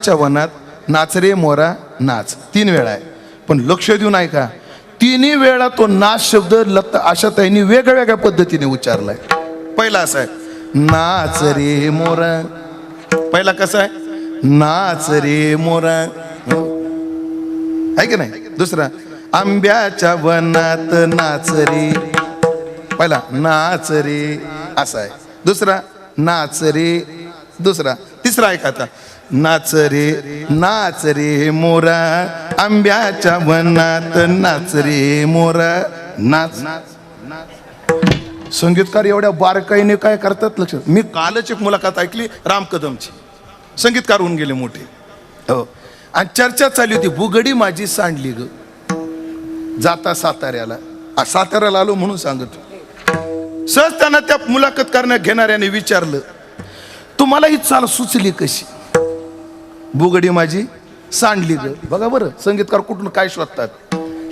च्या वनात नाच रे मोरा नाच 3 वेळा आहे. पण लक्ष देऊन ऐका, तिन्ही वेळा तो नाच शब्द आशाताईंनी वेगळ्या वेगळ्या पद्धतीने उच्चारलाय. पहिला असा आहे नाच रे मोरा, पहिला कसा आहे नाच रे मोरा, आहे की नाही. दुसरा आंब्याच्या वनात नाच रे, पहिला नाच रे असा आहे. दुसरा नाच रे, दुसरा. तिसरा ऐका आता नाच रे मोरा आंब्याच्या वनात नाच रे मोरा नाच. संगीतकार एवढ्या बारकाईने काय करतात लक्ष. मी कालच एक मुलाखत ऐकली राम कदमची, संगीतकार होऊन गेले मोठे हो. आणि चर्चा चालली होती बुगडी माझी सांडली ग जाता साताऱ्याला. साताऱ्याला आलो म्हणून सांगत सहज त्यांना त्या मुलाखत करण्यात घेणाऱ्याने विचारलं तुम्हाला ही चाल सुचली कशी, बुगडी माझी सांडली ग. बघा बरं संगीतकार कुठून काय शोधतात.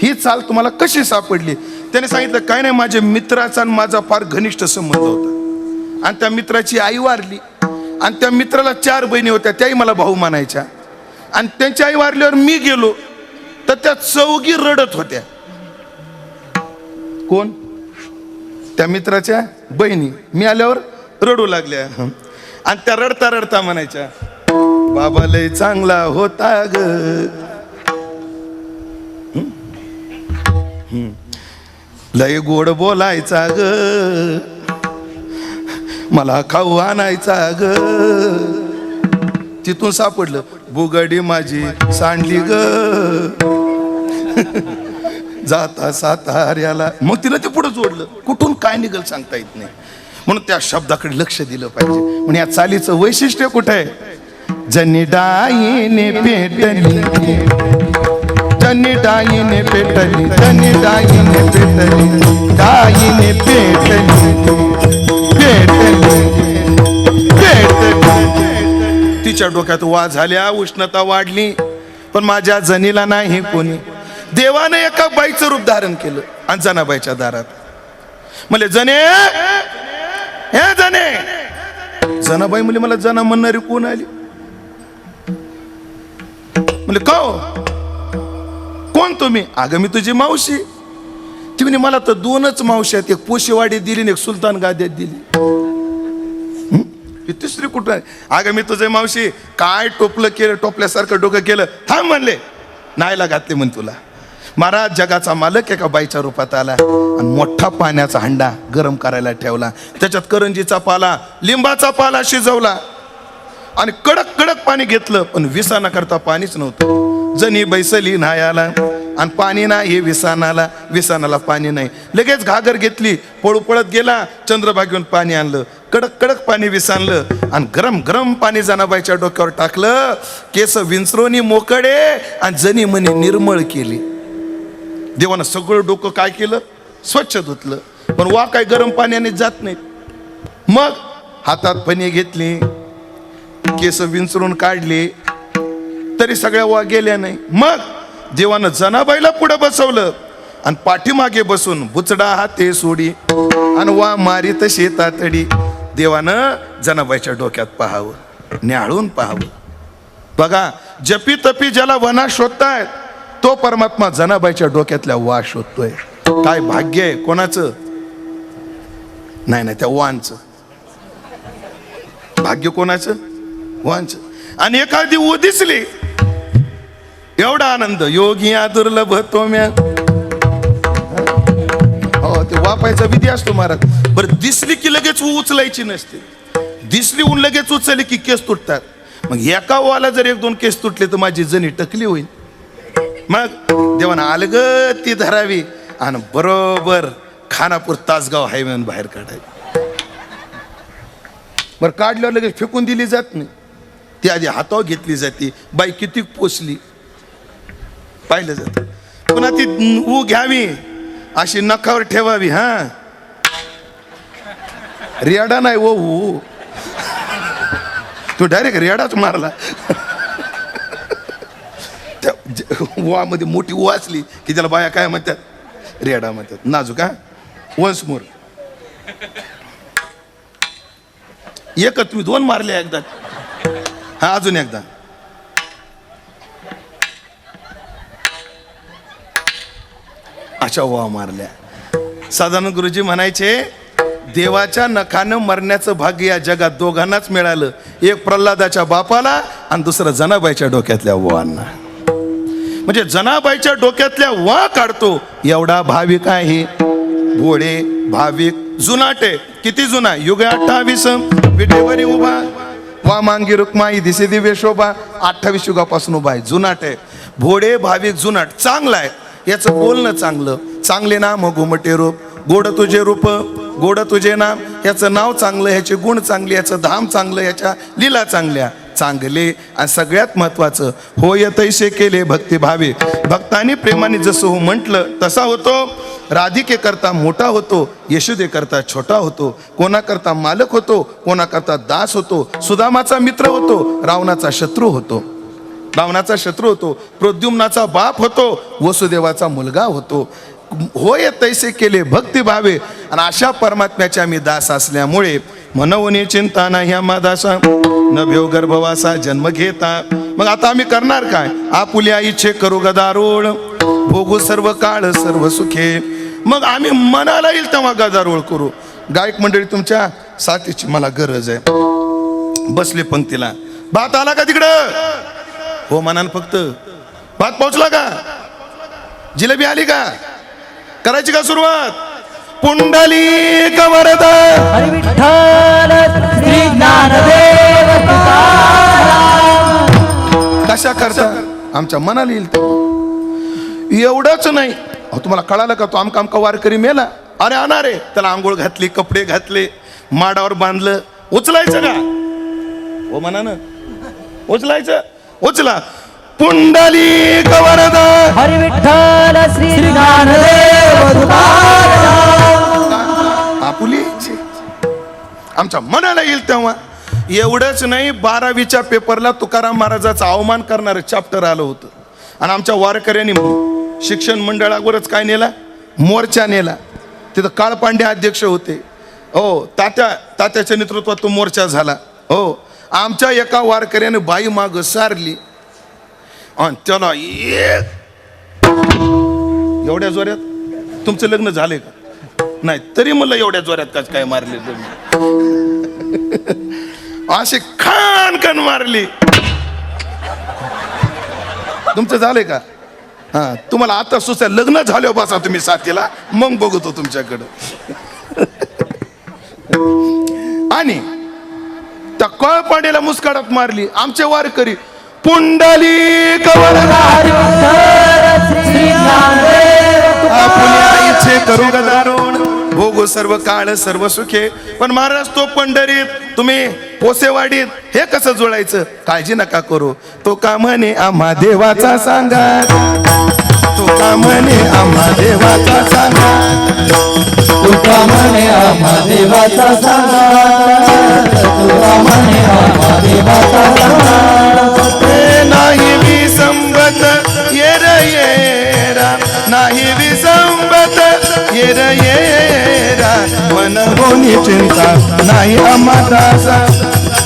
ही चाल तुम्हाला कशी सापडली. त्याने सांगितलं काय नाही, माझ्या मित्राचा आणि माझा फार घनिष्ठ संबंध होता आणि त्या मित्राची आई वारली आणि त्या मित्राला 4 बहिणी होत्या, त्याही मला भाऊ मानायच्या. आणि त्यांची आई वारल्यावर मी गेलो तर त्या 4घी रडत होत्या. कोण? त्या मित्राच्या बहिणी. मी आल्यावर रडू लागल्या आणि त्या रडता रडता म्हणायच्या बाबा लय चांगला होता ग, लय गोड बोलायचा ग, मला खाऊ आणायचा ग. तिथून सापडलं बुगडी माझी सांडली ग जाता साताऱ्याला. मग तिला ते पुढे जोडलं. कुठून काय निघल सांगता येत नाही, म्हणून त्या शब्दाकडे लक्ष दिलं पाहिजे. म्हणून या चालीचं वैशिष्ट्य कुठे आहे. जनी डाईने पेटली, जनी डाईने पेटली, जनी डाईने पेटली, डाईने पेटली पेटली पेटली. तिच्या डोक्यात वाज झाल्या, उष्णता वाढली, पण माझ्या जनीला नाही कोणी. देवाने एका बाईचं रूप धारण केलं आणि जनाबाईच्या दारात म्हणले जने, हे जने. जनाबाई म्हणले मला जना म्हणणारी कोण आली. म्हणले का कोण तुम्ही. अगं मी तुझी मावशी. ती म्हणे मला तर 2च मावशी आहेत, एक पोशीवाडीत दिली आणि एक सुलतान गाद्यात दिली. तिसरी कुठं आहे. अगं मी तुझे मावशी. काय टोपलं केलं, टोपल्यासारखं डोकं केलं. थांब म्हणले, नाहीला घातले म्हण तुला. महाराज जगाचा मालक एका बाईच्या रूपात आला आणि मोठा पाण्याचा हंडा गरम करायला ठेवला. त्याच्यात करंजीचा पाला, लिंबाचा पाला शिजवला आणि कडक कडक पाणी घेतलं, पण विसाना करता पाणीच नव्हतं. जणी बैसली न्हायाला आणि पाणी नाही विसानाला, विसानाला पाणी नाही. लगेच घागर घेतली, पळू पळत गेला, चंद्रभाग घेऊन पाणी आणलं, कडक कडक पाणी विसानलं आणि गरम गरम पाणी जनाबाईच्या डोक्यावर टाकलं. केस विंचरोनी मोकळे आणि जनी म्हणे निर्मळ केली. देवानं सगळं डोकं काय केलं, स्वच्छ धुतलं, पण वा काय गरम पाण्याने जात नाहीत. मग हातात फणी घेतली, केस विंचरून काढले, तरी सगळ्या वा गेल्या नाही. मग देवानं जनाबाईला पुढे बसवलं आणि पाठीमागे बसून बुचडा हाते सोडी आणि वा मारीत शेतातडी. देवानं जनाबाईच्या डोक्यात पाहावं, न्याहाळून पाहावं. बघा जपी तपी ज्याला वना शोधतायत तो परमात्मा जनाबाईच्या डोक्यातल्या वा शोधतोय. काय भाग्य आहे कोणाचं. नाही नाही त्या वांचं भाग्य. कोणाचं. वांचं. आणि एखादी ऊ दिसली, एवढा आनंद. योगी दुर्लभ तो म्या. हो ते वापायचा विधी असतो महाराज. बरं दिसली की लगेच उचलायची नसते. दिसली ऊन लगेच उचलली की केस तुटतात. मग एका वाला जर 1-2 केस तुटले तर माझी जणी टकली होईल. मग देवानं अलग ती धरावी आणि बरोबर खानापूर तासगाव हायवे बाहेर काढावी. बरं काढल्यावर लगेच फेकून दिली जात नाही, ती आधी हातावर घेतली जाते. बाई किती पोचली पाहिलं जातं. पुन्हा ती ऊ घ्यावी, अशी नखावर ठेवावी. हा रेडा नाही ओ ऊ, तू डायरेक्ट रेडाच मारला. त्या वा मध्ये मोठी ऊ असली की त्याला बाया काय म्हणतात, रेडा म्हणतात. नाजूक. हा वन्स मोर. एक तुम्ही 2 मारले एकदा. हा अजून एकदा. अशा ओवा मारल्या. सदानंद गुरुजी म्हणायचे, देवाच्या नखानं मरण्याचं भाग्य या जगात दोघांनाच मिळालं. एक प्रल्हादाच्या बापाला आणि दुसरं जनाबाईच्या डोक्यातल्या ओवांना. म्हणजे जनाबाईच्या डोक्यातल्या वा काढतो एवढा भाविक आहे. भोळे भाविक जुनाटे. किती जुना? युग 28 विटेवरी उभा वा मांगी रुक्माई दिसे दिव्य शोभा. 28 युगापासून उभा आहे. जुनाटे भोळे भाविक जुनाट. चांगला आहे याचं बोलणं चांगलं. चांगले नाम घुमटे रूप गोड तुझे रूप गोड तुझे नाम. याचं नाव चांगलं, ह्याचे गुण चांगले, याचं धाम चांगलं, याच्या लीला चांगल्या. चांगले आणि सगळ्यात महत्वाचं होय तैसे केले भक्तिभावे. भक्तांनी प्रेमाने जसं हो म्हटलं तसा होतो. राधिके करता मोठा होतो, यशोदे करता छोटा होतो. कोणाकरता मालक होतो, कोणाकरता दास होतो. सुदामाचा मित्र होतो, रावणाचा शत्रू होतो. रावणाचा शत्रू होतो, प्रद्युम्नाचा बाप होतो, वसुदेवाचा मुलगा होतो. होय तैसे केले भक्तिभावे. आणि अशा परमात्म्याचे आम्ही दास असल्यामुळे मनवनी चिंता नाही आम्हा दासा न भेव गर्भवासा जन्म घेता. मग आता आम्ही करणार काय? आपुल्या इच्छे करू गदारोळ भोगू सर्व काळ सर्व सुखे. मग आम्ही मनाला येईल तेव्हा गदारोळ करू. गायक मंडळी तुमच्या साथीची मला गरज आहे. बसले पंक्तीला. भात आला का तिकडं? हो म्हणान फक्त. भात पोहोचला का? जिलेबी आली का? करायची का सुरुवात? पुंडलिक वरदा हरी विठ्ठल श्री ज्ञानदेव तुकाराम. कशा करता? आमच्या मनाला येईल ते. एवढंच नाही, तुम्हाला कळालं का? तो आमका आमका वारकरी मेला. अरे आणा रे. त्याला आंघोळ घातली, कपडे घातले, माडावर बांधलं. उचलायचं का? हो म्हणा ना, उचलायचं. उचला. पुंडलिक वरदा हरी विठ्ठल श्री ज्ञानदेव तुकाराम. आपुली आमच्या मनाला येईल तेव्हा. एवढंच नाही, 12वीच्या पेपरला तुकाराम महाराजाचा अवमान करणारं चॅप्टर आलं होतं. आणि आमच्या वारकऱ्यांनी शिक्षण मंडळावरच काय नेला? मोर्चा नेला. तिथं काळपांडे अध्यक्ष होते. हो, तात्याच्या नेतृत्वात तो मोर्चा झाला. हो, आमच्या एका वारकऱ्याने बाई माग सारली आणि त्याला एवढ्या जोऱ्यात. तुमचं लग्न झाले का? नाही, तरी मला एवढ्या जोऱ्यात कस काय मारले तुम्ही? असे खान खान मारली. तुमचं झालंय का? हा, तुम्हाला आता सुचलं लग्न झालं बसा तुम्ही साथीला, मग बघतो तुमच्याकडं. आणि त्या कळपाडीला मुस्काडात मारली आमचे वारकरी. पुंडलिक वरदा आपुल्या इच्छे करू गदारोळ भोगू सर्व काळ सर्व सुखे. पण महाराज तो पंढरीत, तुम्ही पोसेवाडीत, हे कसं जुळायचं? काळजी नका करू. तो का म्हणे आम्हा देवाचा सांगा, तो का म्हणे आम्हा देवाचा सांगा, तू का म्हणे आम्हा देवाचा सांगा, तू का म्हणे आम्हा देवाचा सांगा. नाही विसंबत येर येरा, नाही विसंबत येर येरा. मन होनी चिंता नाही आम्हा दासा,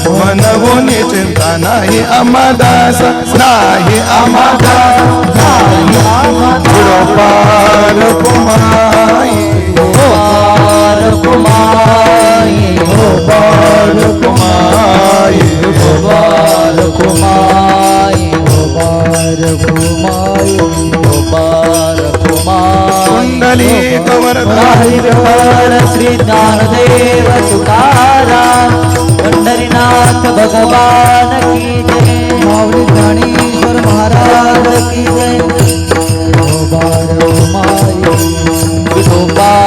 मन होनी चिंता नाही आम्हा दासा, नाही आम्हा दासा, नाही आम्हा पार कुमाई, पार कुमाई, पार कुमाई, पार कुमाई, पार कुमाई, पार कुमाई. पुंडलिक वरदा हरी विठ्ठल श्री ज्ञानदेव तुकाराम. पंढरीनाथ भगवान की जय. माऊली ज्ञानेश्वर महाराज की जय. पार कुमाई,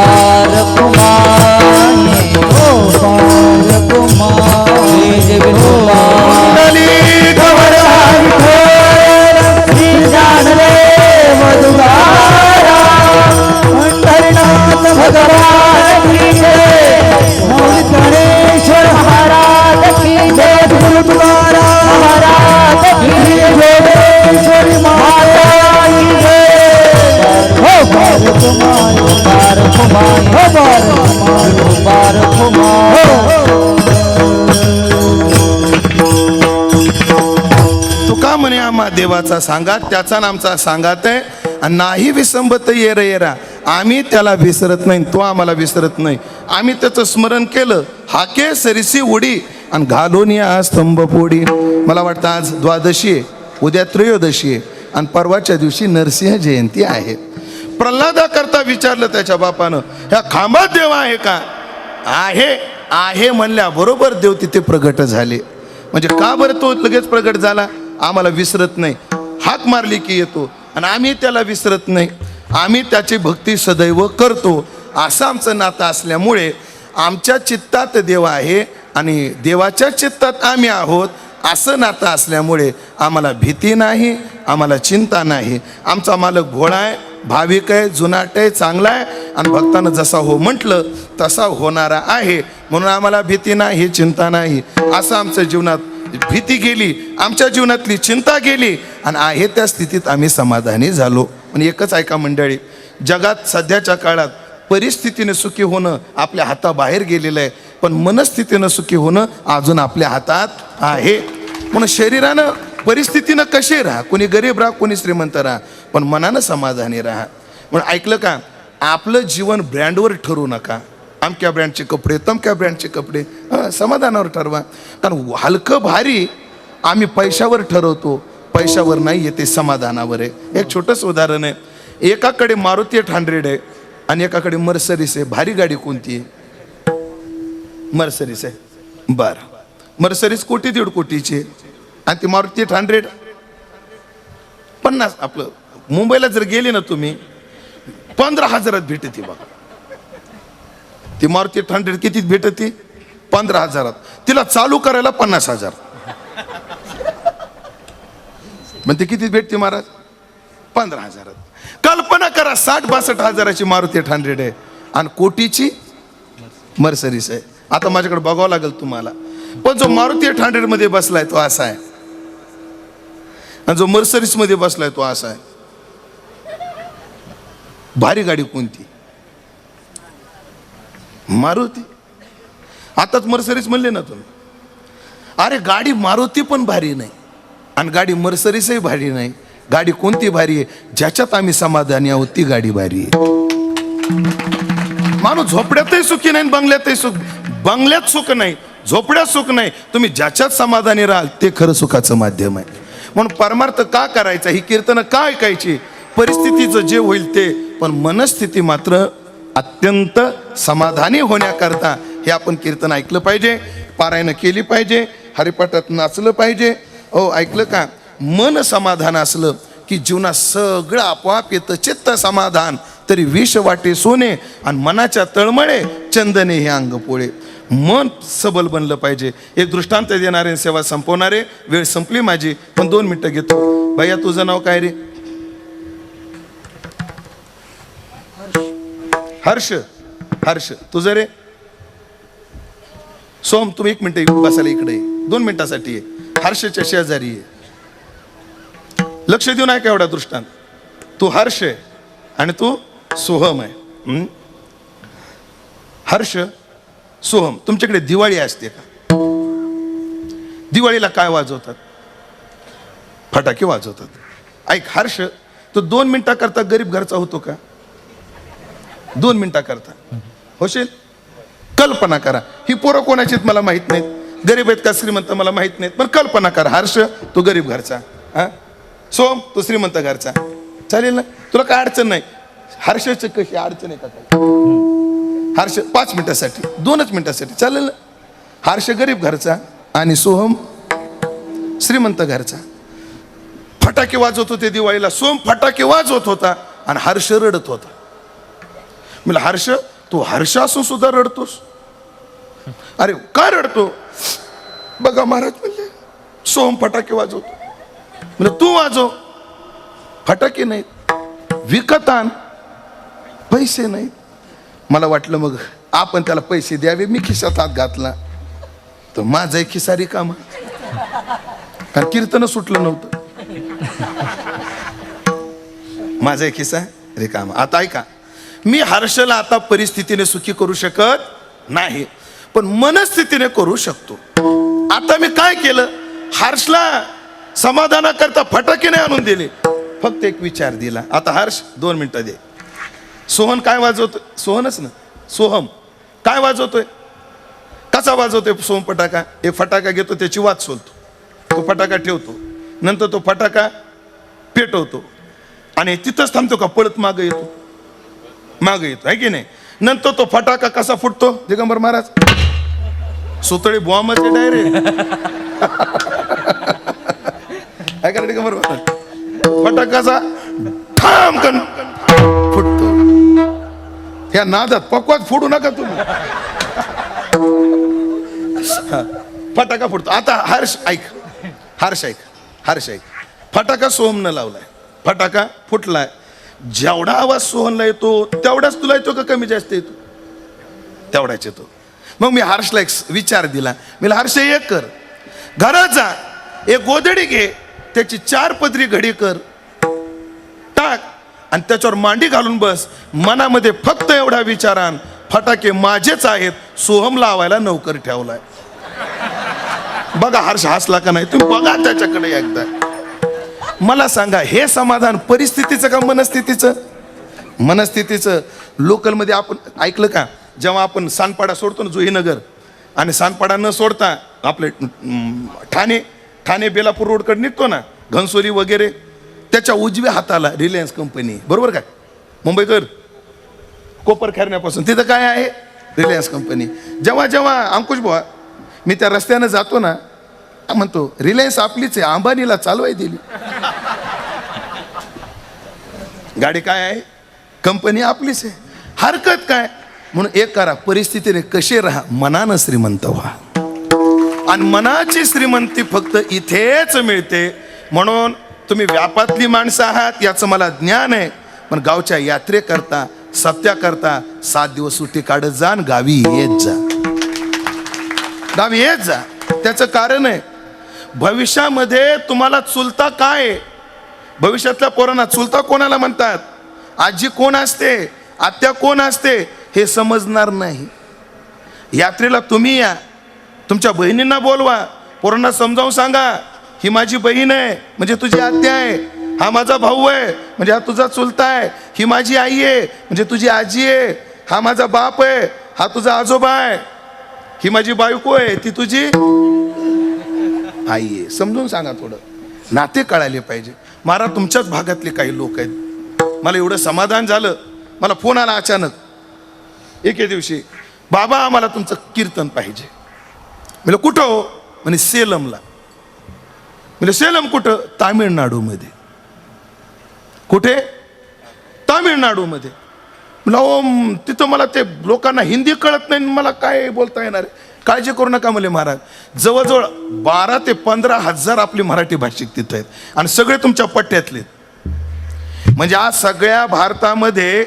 पार कुमाई, पार कुमाई, जय पुंडलिक वरदा श्री ज्ञानदेव तुकाराम. पंढरीनाथ भगवान की जय. मौली गणेश्वर महाराज की जय. गुरु तुकाराम महाराज की जय. जोगेश्वरी माता की जय. हो पार कुमाई, पार कुमाई, हो पार कुमाई, पार कुमाई. तुका म्हणे आम्हा देवाचा सांगा, त्याचा नामचा सांगात आहे. आणि नाही विसंबत येर येरा. आम्ही त्याला विसरत नाही, तो आम्हाला विसरत नाही. आम्ही त्याचं स्मरण केलं, हाके सरिसी उडी आणि घालून या स्तंभ पोडी. मला वाटतं आज द्वादशी आहे, उद्या त्रयोदशी आहे आणि परवाच्या दिवशी नरसिंह जयंती आहे. प्रल्हादाकरता विचारलं त्याच्या बापानं, ह्या खांबात देव आहे का? आहे. आहे म्हणल्या बरोबर देव तिथे प्रगट झाले. म्हणजे का बरं तो लगेच प्रगट झाला? आम्हाला विसरत नाही, हाक मारली की येतो आणि आम्ही त्याला विसरत नाही. आम्ही त्याची भक्ती सदैव करतो. असं आमचं नातं असल्यामुळे आमच्या चित्तात देव आहे आणि देवाच्या चित्तात आम्ही आहोत. असं नातं असल्यामुळे आम्हाला भीती नाही, आम्हाला चिंता नाही. आमचा मालक भोळा आहे, भाविक आहे, जुनाट आहे, चांगला आहे आणि भक्तानं जसा हो म्हटलं तसा होणारा आहे. म्हणून आम्हाला भीती नाही, चिंता नाही. असं आमच्या जीवनात भीती गेली, आमच्या जीवनातली चिंता गेली आणि आहे त्या स्थितीत आम्ही समाधानी झालो. पण एकच ऐका मंडळी, जगात सध्याच्या काळात परिस्थितीने सुखी होणं आपल्या हाताबाहेर गेलेलं आहे, पण मनस्थितीनं सुखी होणं अजून आपल्या हातात आहे. म्हणून शरीरानं परिस्थितीनं कसे राहा, कोणी गरीब राहा, कोणी श्रीमंत राहा, पण मनानं समाधानी राहा. म्हणून ऐकलं का, आपलं जीवन ब्रँडवर ठरवू नका. अमक्या ब्रँडचे कपडे, तमक्या ब्रँडचे कपडे, समाधानावर ठरवा. कारण हलकं भारी आम्ही पैशावर ठरवतो, पैशावर नाही येते, समाधानावर आहे. एक छोटंसं उदाहरण आहे, एकाकडे मारुती 800 आहे आणि एकाकडे मर्सरीस आहे. भारी गाडी कोणती आहे? मर्सरीस आहे. बरं, मर्सरीस 1.5 कोटीची आणि ती मारुती 800 50. आपलं मुंबईला जर गेले ना तुम्ही, 15,000 भेटते बघा. ती मारुती 800 कितीत भेटते? 15,000. तिला चालू करायला 50,000. मग ते कितीत भेटते महाराज? 15,000. कल्पना करा, 60-62 हजाराची मारुती 800 आहे आणि कोटीची मर्सरीस आहे. आता माझ्याकडे बघावं लागेल तुम्हाला, पण जो मारुती 800 मध्ये बसलाय तो असा आहे आणि जो मर्सरीस मध्ये बसलाय तो असा आहे. भारी गाडी कोणती? मारुती. आताच मर्सरीस म्हणले ना तुम्ही. अरे गाडी मारुती पण भारी नाही आणि गाडी मर्सरीसही भारी नाही. गाडी कोणती भारी आहे? ज्याच्यात आम्ही समाधानी आहोत ती गाडी भारी आहे. माणूस झोपड्यातही सुखी नाही, बंगल्यातही सुख, बंगल्यात सुख नाही, झोपड्यात सुख नाही. तुम्ही ज्याच्यात समाधानी राहाल ते खरं सुखाचं माध्यम आहे. म्हणून परमार्थ का करायचा, ही कीर्तनं का ऐकायची? परिस्थितीचं जे होईल ते, पण मनस्थिती मात्र अत्यंत समाधानी होण्याकरता हे आपण कीर्तन ऐकलं पाहिजे, पारायण केली पाहिजे, हरिपाठात नाचलं पाहिजे. हो ऐकलं का, मन समाधान असलं की जीवनात सगळं आपोआप येतं. चित्त समाधान तरी विष वाटे सोने आणि मनाच्या तळमळे चंदने हे अंग पोळे. मन सबल बनलं पाहिजे. एक दृष्टांत देणारे, सेवा संपवणारे, वेळ संपली माझी, पण 2 मिनिटं घेतो. भैया तुझं नाव काय रे? हर्ष. हर्ष. तुझं रे? सोम. तुम्ही 1 मिनिट बसायला इकडे 2 मिनिटासाठी आहे. हर्षच्या शेजारी आहे. लक्ष देऊन आहे का एवढा दृष्टांत? तू हर्ष आहे आणि तू सोहम आहे. हर्ष, सोहम. तुमच्याकडे दिवाळी असते का? दिवाळीला काय वाजवतात? फटाके वाजवतात. ऐक हर्ष, तो 2 मिनिटाकरता गरीब घरचा होतो का? 2 मिनिटाकरता होशील? कल्पना करा. ही पोरं कोणाची मला माहित नाहीत, गरीब आहेत का श्रीमंत मला माहित नाहीत, पण कल्पना करा. हर्ष तू गरीब घरचा, हा, सोम तू श्रीमंत घरचा, चालेल ना? तुला काय अडचण नाही. हर्षाची कशी अडचण आहे का काय? हर्ष 5 मिनिटासाठी, 2च मिनिटासाठी चालेल ना? हर्ष गरीब घरचा आणि सोहम श्रीमंत घरचा. फटाके वाजवत होते दिवाळीला, सोम फटाके वाजवत होता आणि हर्ष रडत होता. म्हणलं हर्ष, तू हर्ष असून सुद्धा रडतोस? अरे का रडतो? बघा महाराज म्हणले सोम फटाके वाजवतो. म्हणलं तू वाजव. फटाके नाहीत, विकत आण, पैसे नाहीत. मला वाटलं मग आपण त्याला पैसे द्यावे. मी खिशात हात घातला तर माझा एक खिसा रिकामा, कारण कीर्तन सुटलं नव्हतं. माझा एक खिसा रिकामा. आता ऐका, मी हर्षला आता परिस्थितीने सुखी करू शकत नाही, पण मनस्थितीने करू शकतो. आता मी काय केलं? हर्षला समाधानाकरता फटाके नाही आणून दिले, फक्त एक विचार दिला. आता हर्ष 2 मिनिटं दे. सोहन काय वाजवतोय? सोहनच ना, सोहम काय वाजवतोय? कसा वाजवतोय सोहम फटाका? एक फटाका घेतो, त्याची वात सोलतो, तो फटाका ठेवतो, नंतर तो फटाका पेटवतो आणि तिथंच थांबतो का पळत मागं येतो? मागं येतो आहे की नाही? नंतर तो फटाका कसा फुटतो दिगंबर महाराज? सुतळी बॉम्ब डायरेक्ट काय करा दिगंबर महाराज? फटाकाचा ठाम कन फुटतो. ह्या नादात पक्वात फोडू नका तुम्ही. फटाका फुटतो. आता हर्ष ऐक, हर्ष ऐक, हर्ष ऐक. फटाका सोहमनं लावलाय, फटाका फुटलाय. जेवढा आवाज सोहनला येतो तेवढाच तुला येतो का कमी जास्त येतो? तेवढाच येतो. मग मी हर्षला एक विचार दिला. मी हर्ष एक कर, घरात जा, एक गोधडी घे, त्याची 4 पदरी घडी कर, टाक आणि त्याच्यावर मांडी घालून बस. मनामध्ये फक्त एवढा विचार आण, फटाके माझेच आहेत, सोहम लावायला नोकर ठेवलाय. बघा हर्ष हसला का नाही? तुम्ही बघा त्याच्याकडे एकदा. मला सांगा, हे समाधान परिस्थितीचं का मनस्थितीचं? मनस्थितीचं. लोकलमध्ये आपण ऐकलं का, जेव्हा आपण सानपाडा सोडतो ना, जुहीनगर, आणि सानपाडा न सोडता आपले ठाणे बेलापूर रोडकडे निघतो ना, घनसोली वगैरे, त्याच्या उजव्या हाताला रिलायन्स कंपनी, बरोबर का? मुंबईकर कोपर खेरण्यापासून तिथं काय आहे? Reliance company. जेव्हा जेव्हा अंकुश बुवा मी त्या रस्त्यानं जातो ना, म्हणतो रिलायन्स आपलीच आहे, अंबानीला चालवाय दिली. गाडी काय आहे? कंपनी आपलीच आहे, हरकत काय? म्हणून एक करा, परिस्थितीने कसे राहा, मनानं श्रीमंत व्हा. आणि मनाची श्रीमंती फक्त इथेच मिळते. म्हणून तुम्ही व्यापातली माणसं आहात याचं मला ज्ञान आहे, पण गावच्या यात्रेकरता, सप्त्याकरता 7 दिवस सुट्टी काढत जा आणि गावी येत जा, गावी येत जा. त्याचं कारण आहे, भविष्यामध्ये तुम्हाला चुलता काय आहे? भविष्यातल्या पोरांना चुलता कोणाला म्हणतात, आजी कोण असते, आत्या कोण असते, हे समजणार नाही. यात्रेला तुम्ही या, तुमच्या बहिणींना बोलवा, पोरांना समजावून सांगा, ही माझी बहीण आहे म्हणजे तुझी आत्या आहे, हा माझा भाऊ आहे म्हणजे हा तुझा चुलता आहे, ही माझी आई आहे म्हणजे तुझी आजी आहे, हा माझा बाप आहे, हा तुझा आजोबा आहे, ही माझी बायको आहे, ती तुझी आई आहे. समजून सांगा, थोडं नाते कळाले पाहिजे. मला तुमच्याच भागातले काही लोक आहेत. मला एवढं समाधान झालं, मला फोन आला अचानक एके दिवशी, बाबा आम्हाला तुमचं कीर्तन पाहिजे. म्हणजे कुठं हो? म्हणजे सेलमला. म्हणजे सेलम कुठं? तामिळनाडूमध्ये. कुठे? तामिळनाडूमध्ये. म्हणलं ओ, तिथं मला ते लोकांना हिंदी कळत नाही, मला काय बोलता येणार आहे? काळजी करू नका म्हणले महाराज, जवळजवळ 12 ते 15 हजार आपली मराठी भाषिक तिथं आहेत आणि सगळे तुमच्या पट्ट्यातले. म्हणजे आज सगळ्या भारतामध्ये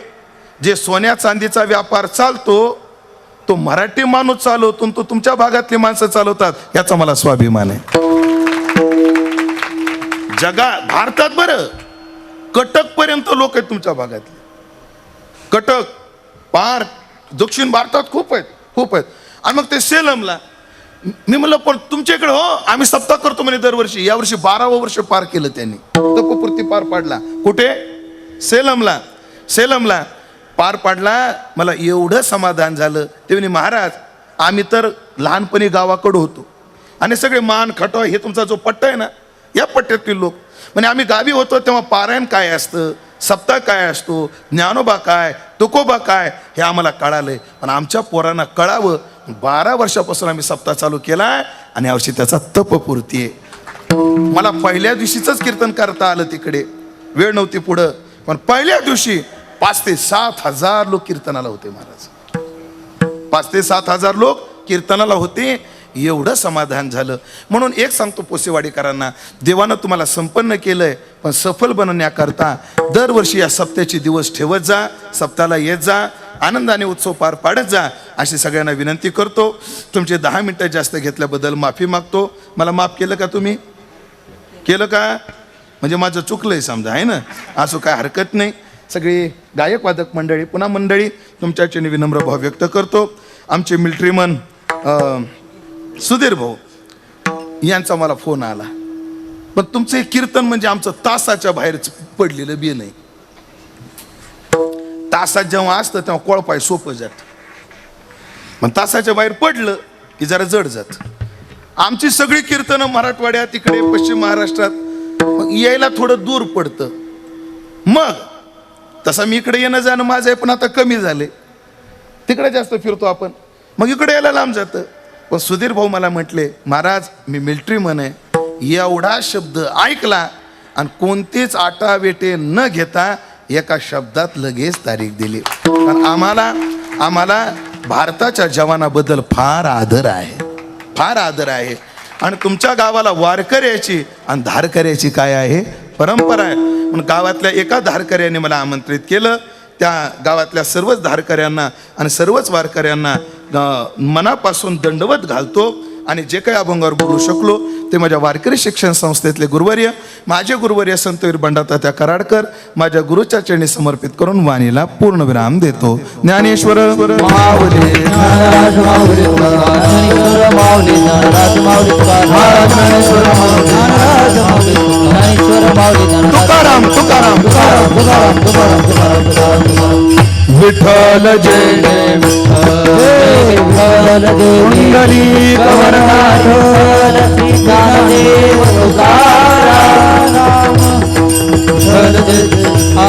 जे सोन्या चांदीचा व्यापार चालतो तो मराठी माणूस चालवतो, तो तुमच्या भागातली माणसं चालवतात, याचा मला स्वाभिमान आहे. भारतात बरं कटक पर्यंत लोक आहेत तुमच्या भागातले. कटक पार दक्षिण भारतात खूप आहेत, खूप आहेत. आणि मग ते सेलमला मी म्हणलं, पण तुमच्या इकडे हो आम्ही सप्ताह करतो म्हणे दरवर्षी. यावर्षी 12वं वर्ष पार केलं त्यांनी, तपोपूर्ती पार पाडला. कुठे? सेलमला. सेलमला पार पाडला. मला एवढं समाधान झालं. ते म्हणे महाराज, आम्ही तर लहानपणी गावाकडं होतो आणि सगळे मान खटो हे तुमचा जो पट्टा आहे ना, या पट्ट्यातील लोक म्हणजे आम्ही गावी होतो तेव्हा पारायण काय असतं, सप्ताह काय असतो, ज्ञानोबा काय, तुकोबा काय, हे आम्हाला कळालंय. पण आमच्या पोरांना कळावं. 12 वर्षापासून आम्ही सप्ताह चालू केलाय आणि यावर्षी त्याचा तपपूर्ती आहे. मला पहिल्या दिवशीच कीर्तन करता आलं, तिकडे वेळ नव्हती पुढं, पण पहिल्या दिवशी 5 ते 7 हजार लोक कीर्तनाला होते महाराज. 5 ते 7 हजार लोक कीर्तनाला होते. एवढं समाधान झालं. म्हणून एक सांगतो पोसेवाडीकरांना, देवानं तुम्हाला संपन्न केलंय, पण सफल बनवण्याकरता दरवर्षी या सप्त्याचे दिवस ठेवत जा, सप्ताहाला येत जा, आनंदाने उत्सव पार पाडत जा, अशी सगळ्यांना विनंती करतो. तुमचे 10 मिनिटं जास्त घेतल्याबद्दल माफी मागतो. मला माफ केलं का तुम्ही? केलं का? म्हणजे माझं चुकलंय समजा, आहे ना? असं काय हरकत नाही. सगळी गायक वादक मंडळी, पुन्हा मंडळी, तुमच्याच्याने विनम्र भाव व्यक्त करतो. आमचे मिलिटरीमन सुधीर भाऊ यांचा मला फोन आला, पण तुमचं हे कीर्तन म्हणजे आमचं तासाच्या बाहेर पडलेलं बी नाही. तासात जेव्हा असतं तेव्हा कोळपाय सोपं जात, पण तासाच्या बाहेर पडलं की जरा जड जात. आमची सगळी कीर्तनं मराठवाड्यात इकडे पश्चिम महाराष्ट्रात मग यायला थोडं दूर पडतं. मग तसं मी इकडे येणं जाणं माझं आहे, पण आता कमी झाले, तिकडे जास्त फिरतो आपण, मग इकडे यायला लांब जातं. पण सुधीर भाऊ मला म्हटले, महाराज मी मिलिटरी मन आहे, एवढा शब्द ऐकला आणि कोणतेच आटा वेटे न घेता एका शब्दात लगेच तारीख दिली. कारण आम्हाला भारताच्या जवानाबद्दल फार आदर आहे, फार आदर आहे. आणि तुमच्या गावाला वारकऱ्याची आणि धारकऱ्याची काय आहे परंपरा आहे. म्हणून गावातल्या एका धारकऱ्याने मला आमंत्रित केलं. त्या गावातल्या सर्वच धारकऱ्यांना आणि सर्वच वारकऱ्यांना मनापासून दंडवत घालतो. आणि जे काही अभंगावर बोलू शकलो ते माझ्या वारकरी शिक्षण संस्थेतले गुरुवर्य, माझे गुरुवर्य संतवीर बंडातात्या कराडकर, माझ्या गुरुच्या चरणी समर्पित करून वाणीला पूर्णविराम देतो. ज्ञानेश्वर माऊली ज्ञानराज माऊली ज्ञानेश्वर माऊली ज्ञानराज माऊली महाराज ज्ञानेश्वर माऊली ज्ञानराज माऊली ज्ञानेश्वर माऊली तुकाराम तुकाराम तुकाराम तुकाराम तुकाराम तुकाराम तुकाराम विठ्ठल जय जय विठ्ठल कुंडली गवर्नाथ ज्ञानदेव तुकाराम विठ्ठल जय जय आ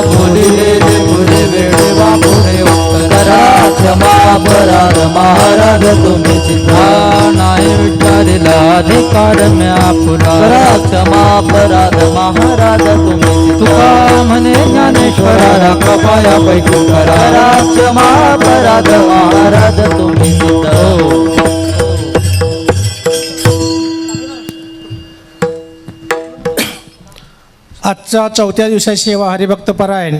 बोलिले जे पुरे वेळे वापुरे उत्तरा क्षमा अपराध महाराज तुम्ही चित्रा नाही विठ्ठलीला अधिकार म्या पुरा क्षमा अपराध महाराज तुम्ही तुका म्हणे ज्ञानेश्वरा कृपया पैकी करा क्षमा अपराध महाराज तुम्ही चित्रा. आजच्या 4थ्या दिवसाची सेवा हरिभक्त परायण